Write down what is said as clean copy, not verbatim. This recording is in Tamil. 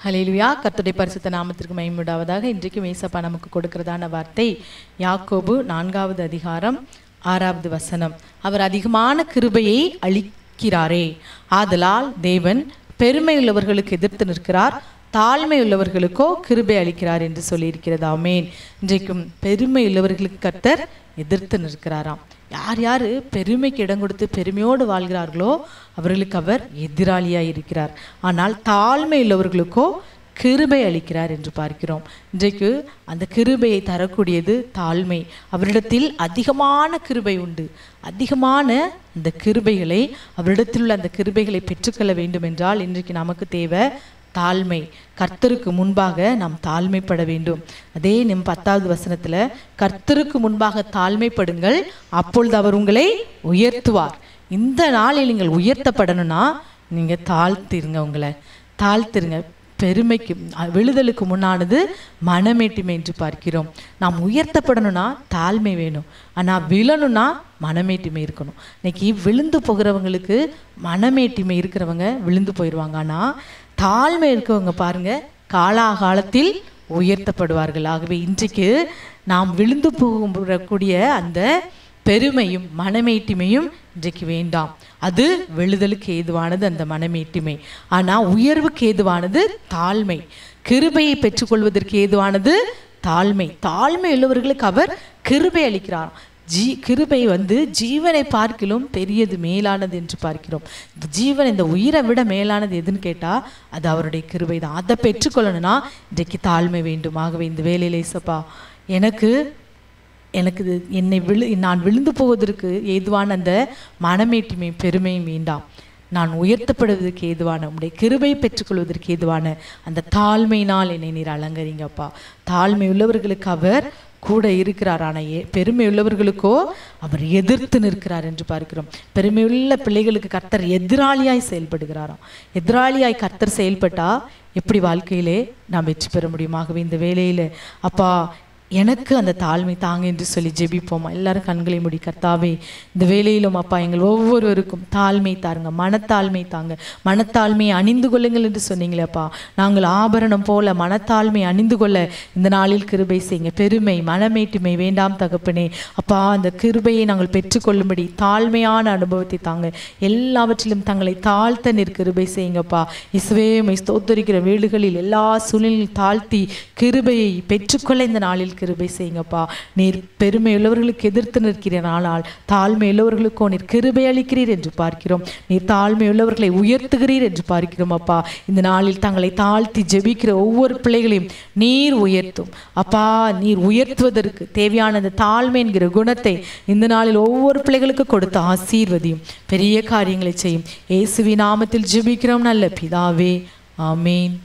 ஹல்லேலூயா. கர்த்தருடைய பரிசுத்த நாமத்திற்கு மகிமை உண்டாவதாக. இன்றைக்கு ஏசப்பா நமக்கு கொடுக்கிறதான வார்த்தை யாக்கோபு 4வது அதிகாரம் 6வது வசனம். அவர் அதிகமான கிருபையை அளிக்கிறாரே, ஆதலால் தேவன் பெருமை உள்ளவர்களுக்கு எதிர்த்து நிற்கிறார், தாழ்மை உள்ளவர்களுக்கோ கிருபை அளிக்கிறார் என்று சொல்லியிருக்கிறது. ஆமென். இன்றைக்கும் பெருமை உள்ளவர்களுக்கு கர்த்தர் எதிர்த்து நிற்கிறாராம். யார் யார் பெருமைக்கு இடம் கொடுத்து பெருமையோடு வாழ்கிறார்களோ அவர்களுக்கு அவர் எதிராளியாக இருக்கிறார். ஆனால் தாழ்மை உள்ளவர்களுக்கோ கிருபை அளிக்கிறார் என்று பார்க்கிறோம். இன்றைக்கு அந்த கிருபையை தரக்கூடியது தாழ்மை. அவரிடத்தில் அதிகமான கிருபை உண்டு. அதிகமான அந்த கிருபைகளை, அவரிடத்தில் உள்ள அந்த கிருபைகளை பெற்றுக்கொள்ள வேண்டும் என்றால் இன்றைக்கு நமக்கு தேவை தாழ்மை. கர்த்தருக்கு முன்பாக நாம் தாழ்மைப்பட வேண்டும். அதே நம் 10வது வசனத்துல கர்த்தருக்கு முன்பாக தாழ்மைப்படுங்கள், அப்பொழுது அவர் உங்களை உயர்த்துவார். இந்த நாளில் நீங்கள் உயர்த்தப்படணும்னா நீங்க தாழ்த்திருங்க, உங்களை தாழ்த்திருங்க. பெருமைக்கு விழுதலுக்கு முன்னானது மனமேட்டிமை என்று பார்க்கிறோம். நாம் உயர்த்தப்படணும்னா தாழ்மை வேணும், ஆனால் விழணும்னா மனமேட்டிமை இருக்கணும். இன்னைக்கு விழுந்து போகிறவங்களுக்கு மனமேட்டிமை இருக்கிறவங்க விழுந்து போயிடுவாங்க. ஆனால் தாழ்மை இருக்கவங்க பாருங்க காலாகாலத்தில் உயர்த்தப்படுவார்கள். ஆகவே இன்றைக்கு நாம் விழுந்து போகக்கூடிய அந்த பெருமையும் மனமேட்டிமையும் இன்றைக்கு வேண்டாம். அது விழுதலுக்கு ஏதுவானது அந்த மனமேட்டிமை. ஆனால் உயர்வுக்கு ஏதுவானது தாழ்மை. கிருபையை பெற்றுக்கொள்வதற்கு ஏதுவானது தாழ்மை. தாழ்மை உள்ளவர்களுக்கு அவர் கிருபை அளிக்கிறார். கிருபை ஜீவனை பார்க்கிலும் பெரியது, மேலானது என்று பார்க்கிறோம். இந்த ஜீவன், இந்த உயிரை விட மேலானது எதுன்னு கேட்டால் அது அவருடைய கிருபை தான். அதை பெற்றுக்கொள்ளணும்னா இன்றைக்கு தாழ்மை வேண்டும். ஆகவே இந்த வேலையில் ஏசப்பா எனக்கு நான் விழுந்து போவதற்கு ஏதுவான அந்த மனமேட்டிமை பெருமையும் வேண்டாம். நான் உயர்த்தப்படுவதற்கு ஏதுவான உடைய கிருபை பெற்றுக்கொள்வதற்கு ஏதுவான அந்த தாழ்மையினால் என்னை நீர் அலங்கரிங்கப்பா. தாழ்மை உள்ளவர்களுக்கு அவர் கூட இருக்கிறார், ஆனால் பெருமை உள்ளவர்களுக்கோ அவர் எதிர்த்து நிற்கிறார் என்று பார்க்கிறோம். பெருமையுள்ள பிள்ளைகளுக்கு கர்த்தர் எதிராளியாய் செயல்படுகிறாராம். எதிராளியாய் கர்த்தர் செயல்பட்டா எப்படி வாழ்க்கையிலே நாம் வெற்றி பெற முடியுமாகவே இந்த வேலையில் அப்பா எனக்கு அந்த தாழ்மை தாங்க என்று சொல்லி ஜெபிப்போமா. எல்லாரும் கண்களை மூடி, கர்த்தாவே இந்த வேலையிலும் அப்பா எங்கள் ஒவ்வொருவருக்கும் தாழ்மை தாருங்க, மனத்தாழ்மை தாங்க. மனத்தாழ்மையை அணிந்து கொள்ளுங்கள் என்று சொன்னீங்களேப்பா. நாங்கள் ஆபரணம் போல மனத்தாழ்மை அணிந்து கொள்ள இந்த நாளில் கிருபை செய்யுங்க. பெருமை மனமேட்டிமை வேண்டாம் தகப்பனே. அப்பா அந்த கிருபையை நாங்கள் பெற்றுக்கொள்ளும்படி தாழ்மையான அனுபவத்தை தாங்க. எல்லாவற்றிலும் தங்களை தாழ்த்த நீர் கிருபை செய்யுங்கப்பா. இயேசுவே உம்மை ஸ்தோத்திரிக்கிற வேளைகளில் எல்லா சூழ்நிலையில் தாழ்த்தி கிருபையை பெற்றுக்கொள்ள இந்த நாளில் கிருபை செய்யுங்கப்பா. நீர் பெருமை உள்ளவர்களுக்கு எதிர்த்து நிற்கிறீர், ஆனால் தாழ்மை உள்ளவர்களுக்கோ நீர் கிருபை அளிக்கிறீர் என்று பார்க்கிறோம். நீர் தாழ்மை உள்ளவர்களை உயர்த்துகிறீர் என்று பார்க்கிறோம் அப்பா. இந்த நாளில் தங்களை தாழ்த்தி ஜெபிக்கிற ஒவ்வொரு பிள்ளைகளையும் நீர் உயர்த்தும் அப்பா. நீர் உயர்த்துவதற்கு தேவையான அந்த தாழ்மை என்கிற குணத்தை இந்த நாளில் ஒவ்வொரு பிள்ளைகளுக்கு கொடுத்து ஆசீர்வதியும், பெரிய காரியங்களை செய்யும். இயேசுவின் நாமத்தில் ஜெபிக்கிறோம் நல்ல பிதாவே, ஆமேன்.